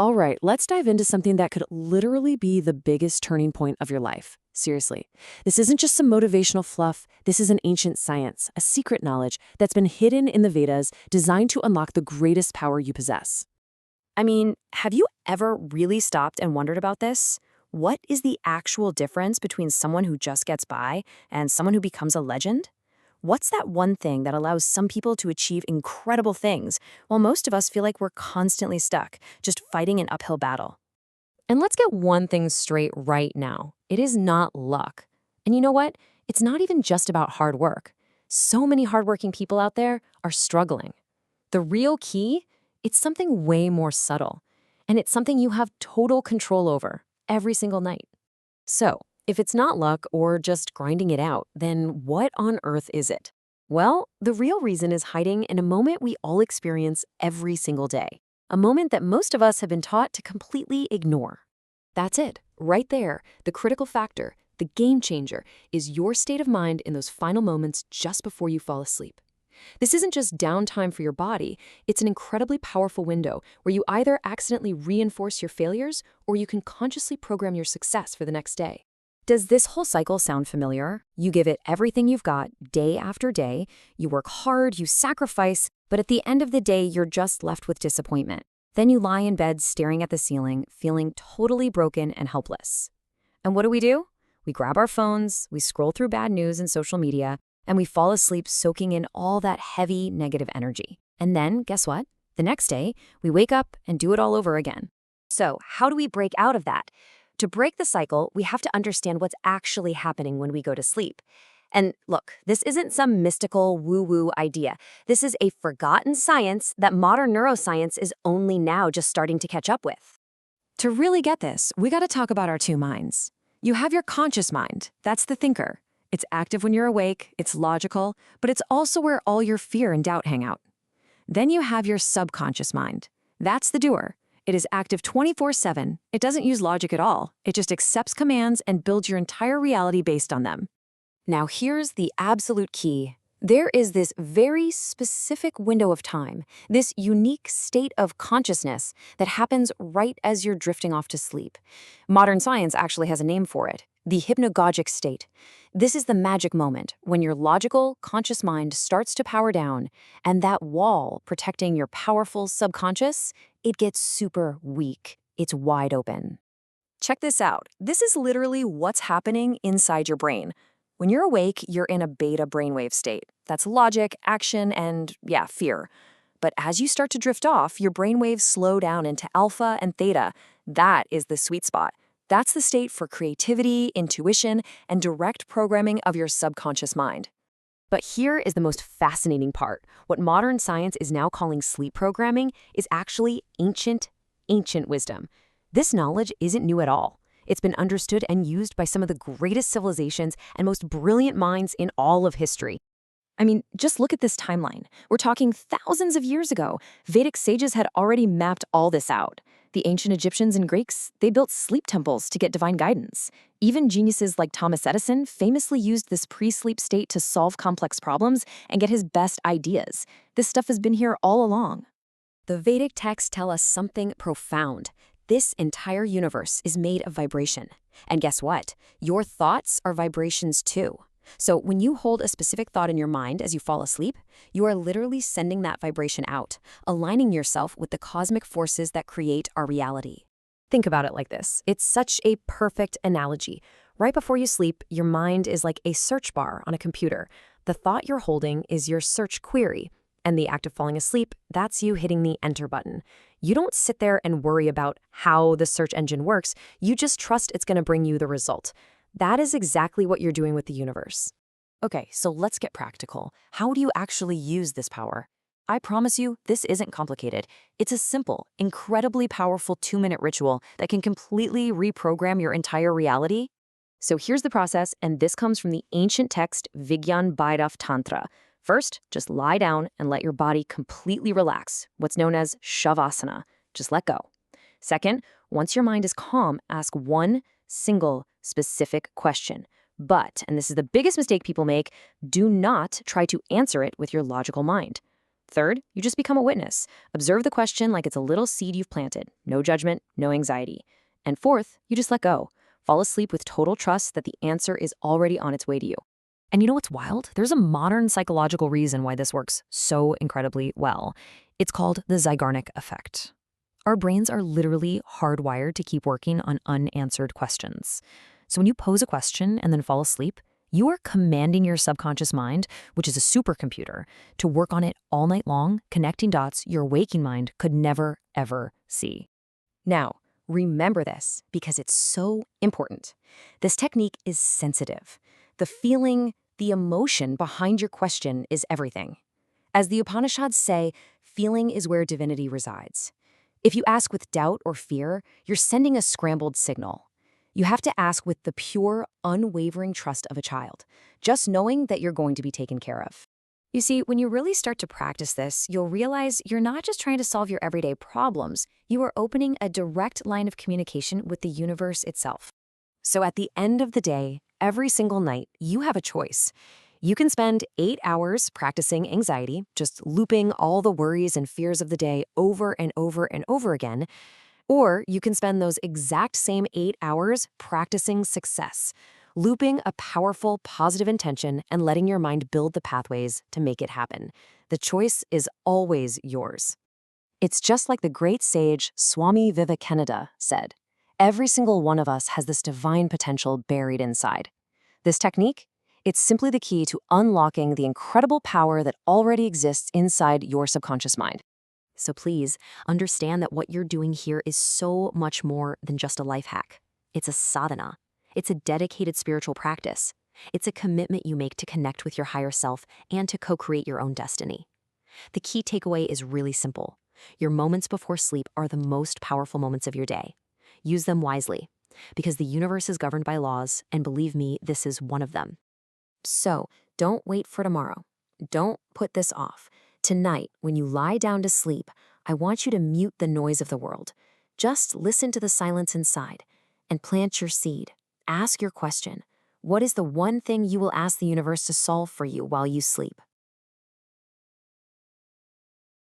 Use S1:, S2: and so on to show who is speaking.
S1: All right, let's dive into something that could literally be the biggest turning point of your life. Seriously. This isn't just some motivational fluff. This is an ancient science, a secret knowledge that's been hidden in the Vedas, designed to unlock the greatest power you possess.
S2: I mean, have you ever really stopped and wondered about this? What is the actual difference between someone who just gets by and someone who becomes a legend? What's that one thing that allows some people to achieve incredible things, while most of us feel like we're constantly stuck, just fighting an uphill battle?
S3: And let's get one thing straight right now. It is not luck. And you know what? It's not even just about hard work. So many hardworking people out there are struggling. The real key, it's something way more subtle. And it's something you have total control over every single night. So, if it's not luck or just grinding it out, then what on earth is it? Well, the real reason is hiding in a moment we all experience every single day. A moment that most of us have been taught to completely ignore. That's it, right there. The critical factor, the game changer, is your state of mind in those final moments just before you fall asleep. This isn't just downtime for your body, it's an incredibly powerful window where you either accidentally reinforce your failures or you can consciously program your success for the next day.
S2: Does this whole cycle sound familiar? You give it everything you've got, day after day, you work hard, you sacrifice, but at the end of the day, you're just left with disappointment. Then you lie in bed staring at the ceiling, feeling totally broken and helpless. And what do? We grab our phones, we scroll through bad news and social media, and we fall asleep soaking in all that heavy, negative energy. And then, guess what? The next day, we wake up and do it all over again.
S4: So, how do we break out of that? To break the cycle, we have to understand what's actually happening when we go to sleep. And look, this isn't some mystical woo-woo idea. This is a forgotten science that modern neuroscience is only now just starting to catch up with.
S2: To really get this, we got to talk about our two minds. You have your conscious mind. That's the thinker. It's active when you're awake, it's logical, but it's also where all your fear and doubt hang out. Then you have your subconscious mind. That's the doer. It is active 24/7. It doesn't use logic at all. It just accepts commands and builds your entire reality based on them.
S4: Now here's the absolute key. There is this very specific window of time, this unique state of consciousness that happens right as you're drifting off to sleep. Modern science actually has a name for it, the hypnagogic state. This is the magic moment when your logical, conscious mind starts to power down, and that wall protecting your powerful subconscious, it gets super weak. It's wide open. Check this out. This is literally what's happening inside your brain. When you're awake, you're in a beta brainwave state. That's logic, action, and, fear. But as you start to drift off, your brainwaves slow down into alpha and theta. That is the sweet spot. That's the state for creativity, intuition, and direct programming of your subconscious mind. But here is the most fascinating part. What modern science is now calling sleep programming is actually ancient wisdom. This knowledge isn't new at all. It's been understood and used by some of the greatest civilizations and most brilliant minds in all of history. I mean, just look at this timeline. We're talking thousands of years ago. Vedic sages had already mapped all this out. The ancient Egyptians and Greeks, they built sleep temples to get divine guidance. Even geniuses like Thomas Edison famously used this pre-sleep state to solve complex problems and get his best ideas. This stuff has been here all along. The Vedic texts tell us something profound. This entire universe is made of vibration. And guess what? Your thoughts are vibrations too. So when you hold a specific thought in your mind as you fall asleep, you are literally sending that vibration out, aligning yourself with the cosmic forces that create our reality. Think about it like this. It's such a perfect analogy. Right before you sleep, your mind is like a search bar on a computer. The thought you're holding is your search query. And the act of falling asleep, that's you hitting the enter button. You don't sit there and worry about how the search engine works. You just trust it's going to bring you the result. That is exactly what you're doing with the universe. Okay, so let's get practical. How do you actually use this power? I promise you, this isn't complicated. It's a simple, incredibly powerful 2-minute ritual that can completely reprogram your entire reality. So here's the process, and this comes from the ancient text Vigyan Bhairav Tantra. First, just lie down and let your body completely relax, what's known as Shavasana. Just let go. Second, once your mind is calm, ask one single specific question. But, and this is the biggest mistake people make, do not try to answer it with your logical mind.
S3: Third, you just become a witness. Observe the question like it's a little seed you've planted. No judgment, no anxiety. And fourth, you just let go. Fall asleep with total trust that the answer is already on its way to you. And you know what's wild? There's a modern psychological reason why this works so incredibly well. It's called the Zeigarnik effect. Our brains are literally hardwired to keep working on unanswered questions. So when you pose a question and then fall asleep, you are commanding your subconscious mind, which is a supercomputer, to work on it all night long, connecting dots your waking mind could never, ever see.
S4: Now, remember this because it's so important. This technique is sensitive. The feeling, the emotion behind your question is everything. As the Upanishads say, feeling is where divinity resides. If you ask with doubt or fear, you're sending a scrambled signal. You have to ask with the pure, unwavering trust of a child, just knowing that you're going to be taken care of. You see, when you really start to practice this, you'll realize you're not just trying to solve your everyday problems, you are opening a direct line of communication with the universe itself. So at the end of the day, every single night, you have a choice. You can spend 8 hours practicing anxiety, just looping all the worries and fears of the day over and over and over again. Or you can spend those exact same 8 hours practicing success, looping a powerful, positive intention and letting your mind build the pathways to make it happen. The choice is always yours. It's just like the great sage Swami Vivekananda said, every single one of us has this divine potential buried inside. This technique, it's simply the key to unlocking the incredible power that already exists inside your subconscious mind. So please understand that what you're doing here is so much more than just a life hack. It's a sadhana. It's a dedicated spiritual practice. It's a commitment you make to connect with your higher self and to co-create your own destiny. The key takeaway is really simple. Your moments before sleep are the most powerful moments of your day. Use them wisely, because the universe is governed by laws, and believe me, this is one of them. So don't wait for tomorrow. Don't put this off. Tonight, when you lie down to sleep, I want you to mute the noise of the world. Just listen to the silence inside and plant your seed. Ask your question. What is the one thing you will ask the universe to solve for you while you sleep?